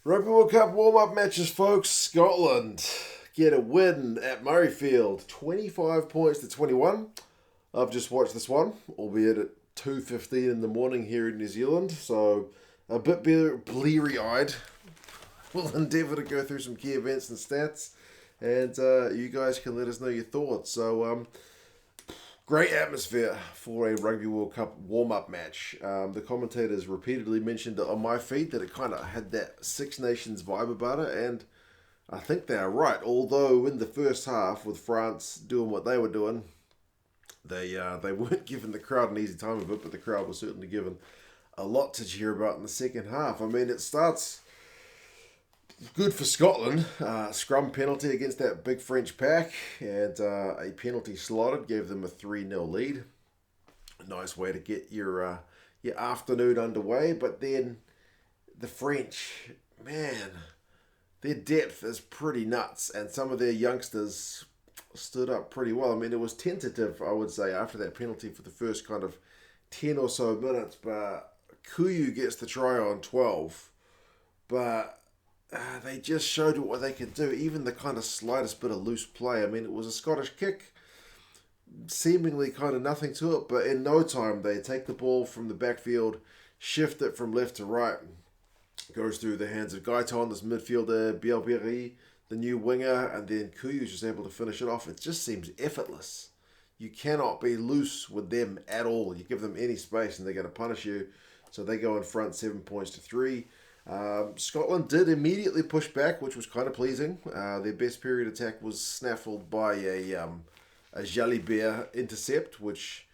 Rugby World Cup warm-up matches, folks. Scotland get a win at Murrayfield, 25 points to 21. I've just watched this one, albeit at 2:15 in the morning here in New Zealand, so a bit bleary-eyed. We'll endeavour to go through some key events and stats, and you guys can let us know your thoughts. So, great atmosphere for a Rugby World Cup warm-up match. The commentators repeatedly mentioned on my feed that it kind of had that Six Nations vibe about it, and I think they are right. Although in the first half, with France doing what they were doing, they weren't giving the crowd an easy time of it, but the crowd was certainly given a lot to cheer about in the second half. I mean, it starts good for Scotland. Scrum penalty against that big French pack, and a penalty slotted gave them a 3-0 lead. A nice way to get your afternoon underway. But then the French, man, their depth is pretty nuts, and some of their youngsters stood up pretty well. I mean, it was tentative, I would say, after that penalty for the first kind of 10 or so minutes, but Kuyu gets the try on 12. But they just showed what they could do, even the kind of slightest bit of loose play. I mean, it was a Scottish kick, seemingly kind of nothing to it, but in no time they take the ball from the backfield, shift it from left to right, goes through the hands of Gailleton, this midfielder, Bielle-Biarrey, the new winger, and then Kuyu's just able to finish it off. It just seems effortless. You cannot be loose with them at all. You give them any space and they're going to punish you. So they go in front 7 points to 3. Scotland did immediately push back, which was kind of pleasing. Their best period attack was snaffled by a Jalibert intercept, which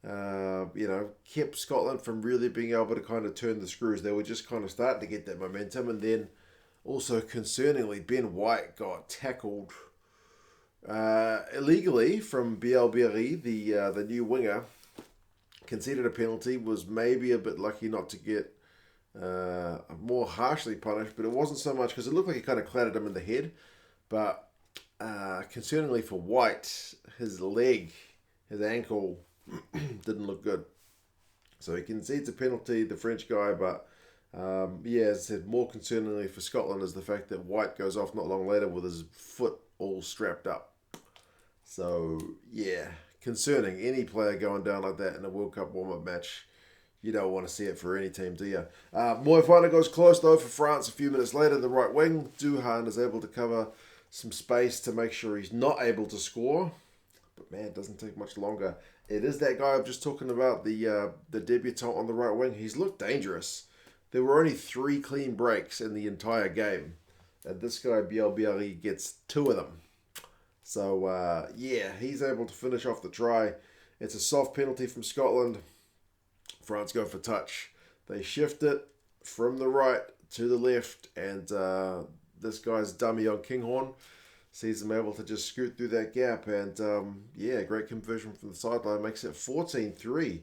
kept Scotland from really being able to kind of turn the screws. They were just kind of starting to get that momentum, and then also concerningly, Ben White got tackled illegally from Bielle-Biarrey, the new winger. Conceded a penalty, was maybe a bit lucky not to get more harshly punished, but it wasn't so much because it looked like he kind of clattered him in the head. But concerningly for White, his leg, his ankle didn't look good. So he concedes a penalty, the French guy, but as I said, more concerningly for Scotland is the fact that White goes off not long later with his foot all strapped up. So, yeah, concerning. Any player going down like that in a World Cup warm-up match, you don't want to see it for any team, do you? Moefana goes close, though, for France a few minutes later. The right wing, Duhan is able to cover some space to make sure he's not able to score. But, man, it doesn't take much longer. It is that guy I'm just talking about, the debutant on the right wing. He's looked dangerous. There were only 3 clean breaks in the entire game. And this guy, Bielle-Biarrey, gets 2 of them. So, he's able to finish off the try. It's a soft penalty from Scotland. France go for touch. They shift it from the right to the left. And this guy's dummy on Kinghorn sees him able to just scoot through that gap. And, great conversion from the sideline. Makes it 14-3.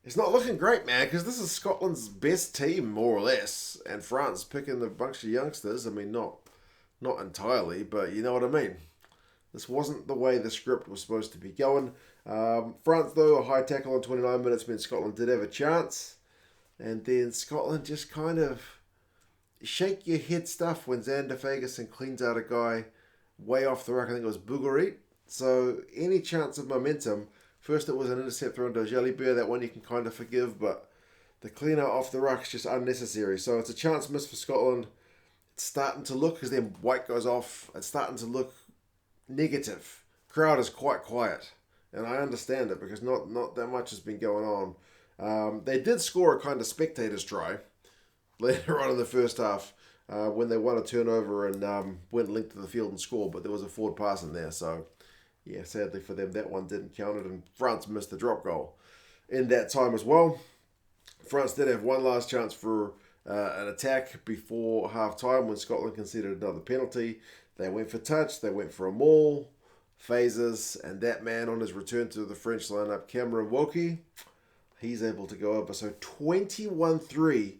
It's not looking great, man, because this is Scotland's best team, more or less. And France picking a bunch of youngsters. I mean, not entirely, but you know what I mean. This wasn't the way the script was supposed to be going. France, though, a high tackle on 29 minutes meant Scotland did have a chance. And then Scotland just kind of shake your head stuff when Zander Fagerson cleans out a guy way off the ruck. I think it was Bouguerit. So any chance of momentum. First it was an intercept thrown to Jalibert. That one you can kind of forgive, but the clean out off the ruck is just unnecessary. So it's a chance missed for Scotland. It's starting to look, because then White goes off, it's starting to look negative. Crowd is quite quiet, and I understand it because not that much has been going on. They did score a kind of spectators try later on in the first half when they won a turnover and went linked to the field and scored, but there was a forward pass in there, so yeah, sadly for them, that one didn't count it, and France missed the drop goal in that time as well. France did have one last chance for an attack before half-time when Scotland conceded another penalty. They went for touch, they went for a maul, phases, and that man on his return to the French lineup, Cameron Woki, he's able to go over. So 21-3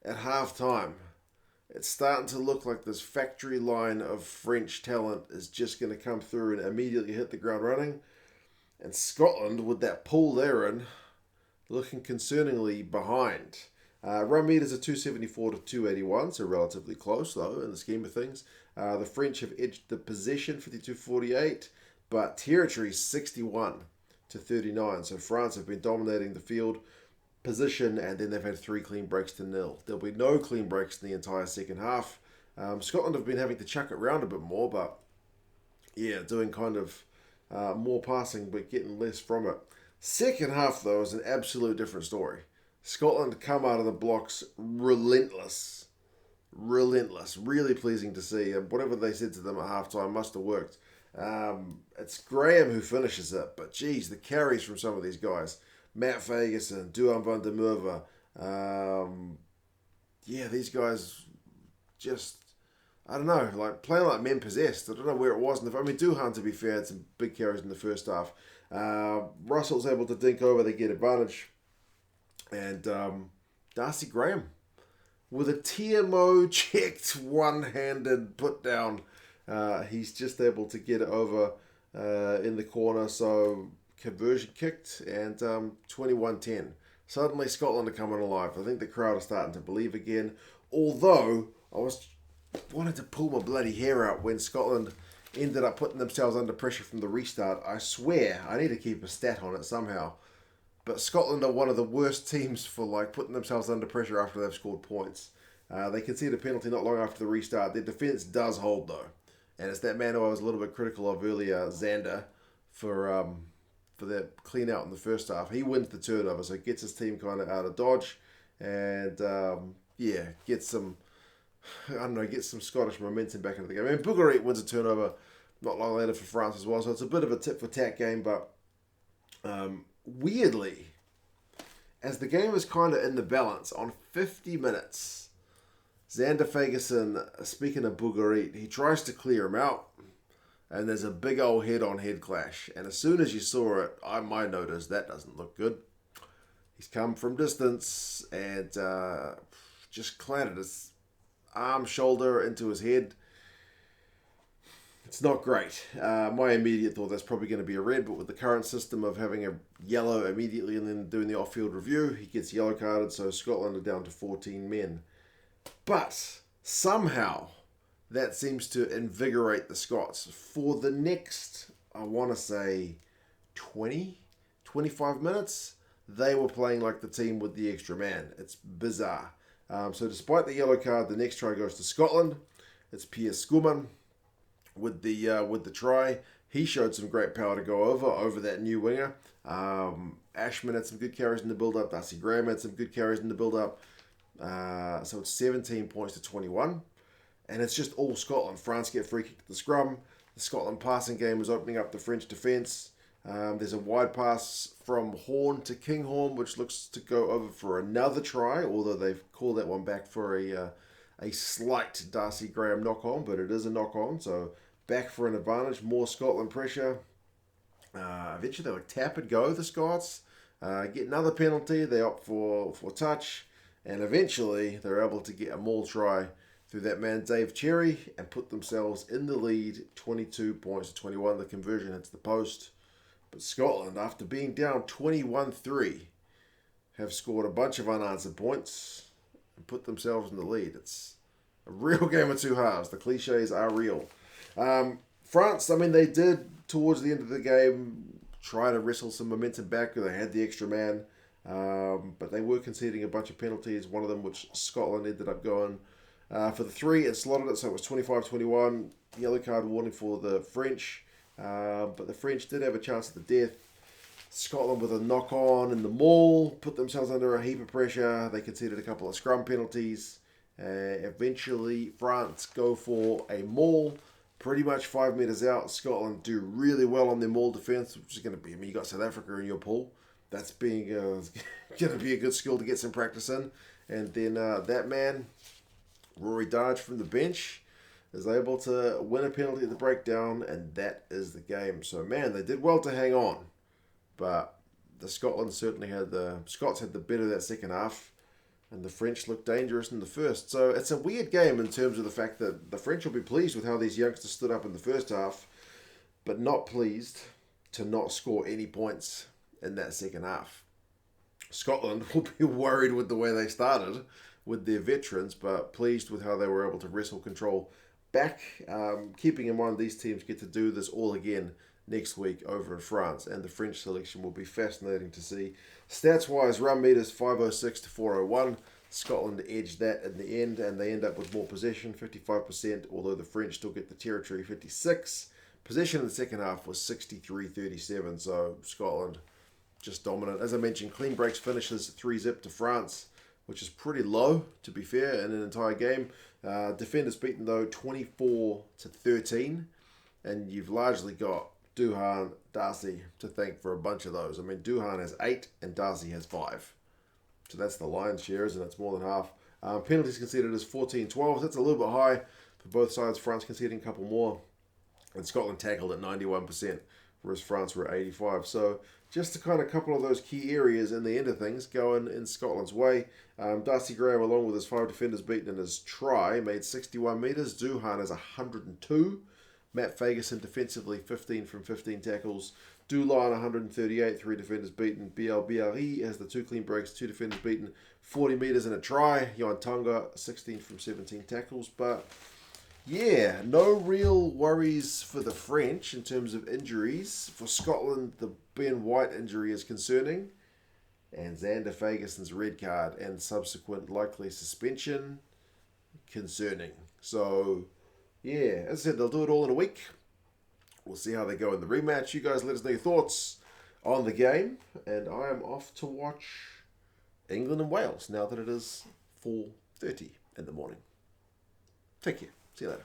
at half-time. It's starting to look like this factory line of French talent is just going to come through and immediately hit the ground running. And Scotland, with that pool they're in, looking concerningly behind. Run meters are 274 to 281, so relatively close though in the scheme of things. The French have edged the possession 52-48, but territory 61 to 39. So France have been dominating the field position, and then they've had 3 clean breaks to 0. There'll be no clean breaks in the entire second half. Scotland have been having to chuck it around a bit more, but yeah, doing kind of more passing but getting less from it. Second half though is an absolute different story. Scotland come out of the blocks relentless. Really pleasing to see. And whatever they said to them at halftime must have worked. It's Graham who finishes it, but geez, the carries from some of these guys. Matt Fagerson, Duhan van der Merwe. These guys just, I don't know, like playing like men possessed. I don't know where it was. Duhan, to be fair, had some big carries in the first half. Russell's able to dink over, they get advantage. And Darcy Graham with a TMO checked one-handed put down. He's just able to get it over in the corner. So conversion kicked and 21-10. Suddenly Scotland are coming alive. I think the crowd are starting to believe again. Although I wanted to pull my bloody hair out when Scotland ended up putting themselves under pressure from the restart. I swear I need to keep a stat on it somehow. But Scotland are one of the worst teams for like putting themselves under pressure after they've scored points. They conceded a penalty not long after the restart. Their defence does hold though, and it's that man who I was a little bit critical of earlier, Zander, for that clean out in the first half. He wins the turnover, so gets his team kind of out of dodge, and gets some Scottish momentum back into the game. Bielle-Biarrey wins a turnover not long later for France as well, so it's a bit of a tit for tat game, but weirdly, as the game is kind of in the balance, on 50 minutes, Zander Fagerson, speaking of Bielle-Biarrey, he tries to clear him out, and there's a big old head-on-head clash. And as soon as you saw it, I might notice that doesn't look good. He's come from distance and just clattered his arm, shoulder into his head. It's not great. My immediate thought, that's probably going to be a red, but with the current system of having a yellow immediately and then doing the off-field review, he gets yellow carded, so Scotland are down to 14 men. But somehow that seems to invigorate the Scots. For the next, I want to say, 25 minutes, they were playing like the team with the extra man. It's bizarre. So despite the yellow card, the next try goes to Scotland. It's Pierre Schoeman with the try. He showed some great power to go over that new winger. Ashman had some good carries in the build-up. Darcy Graham had some good carries in the build-up. So it's 17 points to 21. And it's just all Scotland. France get free kick at the scrum. The Scotland passing game is opening up the French defence. There's a wide pass from Horne to Kinghorn, which looks to go over for another try, although they've called that one back for a slight Darcy Graham knock-on, but it is a knock-on, so back for an advantage. More Scotland pressure. Eventually they tap and go, the Scots. Get another penalty. They opt for touch, and eventually they're able to get a maul try through that man Dave Cherry and put themselves in the lead, 22 points to 21. The conversion hits the post. But Scotland, after being down 21-3, have scored a bunch of unanswered points and put themselves in the lead. It's a real game of two halves. The cliches are real. France, they did, towards the end of the game, try to wrestle some momentum back. They had the extra man, but they were conceding a bunch of penalties, one of them which Scotland ended up going for the 3 and slotted it, so it was 25-21. Yellow card warning for the French. But the French did have a chance at the death. Scotland with a knock-on in the maul, put themselves under a heap of pressure. They conceded a couple of scrum penalties. Eventually, France go for a maul, pretty much 5 metres out. Scotland do really well on their maul defence, which is going to be, you got South Africa in your pool. That's being going to be a good skill to get some practice in. And then that man, Rory Darge from the bench, is able to win a penalty at the breakdown, and that is the game. So, man, they did well to hang on. But the Scots had the better of that second half, and the French looked dangerous in the first. So it's a weird game in terms of the fact that the French will be pleased with how these youngsters stood up in the first half, but not pleased to not score any points in that second half. Scotland will be worried with the way they started with their veterans, but pleased with how they were able to wrestle control back. Keeping in mind these teams get to do this all again next week over in France, and the French selection will be fascinating to see. Stats-wise, run meters 506 to 401. Scotland edged that in the end, and they end up with more possession, 55%, although the French still get the territory, 56%. Possession in the second half was 63-37, so Scotland just dominant. As I mentioned, clean breaks finishes 3-0 to France, which is pretty low, to be fair, in an entire game. Defenders beaten, though, 24-13, and you've largely got Duhan, Darcy to thank for a bunch of those. I mean, Duhan has 8 and Darcy has 5. So that's the lion's share, isn't it? It's more than half. Penalties conceded is 14-12. That's a little bit high for both sides. France conceding a couple more. And Scotland tackled at 91%, whereas France were at 85%. So just a kind of couple of those key areas in the end of things going in Scotland's way. Darcy Graham, along with his 5 defenders beaten in his try, made 61 metres. Duhan has 102. Matt Fagerson defensively 15 from 15 tackles. Dulin 138, 3 defenders beaten. Bielle-Biarrey has the 2 clean breaks, 2 defenders beaten, 40 metres and a try. Yoram Tonga 16 from 17 tackles. But yeah, no real worries for the French in terms of injuries. For Scotland, the Ben White injury is concerning. And Zander Fagerson's red card and subsequent likely suspension, concerning. So, yeah, as I said, they'll do it all in a week. We'll see how they go in the rematch. You guys let us know your thoughts on the game. And I am off to watch England and Wales now that it is 4:30 in the morning. Take care. See you later.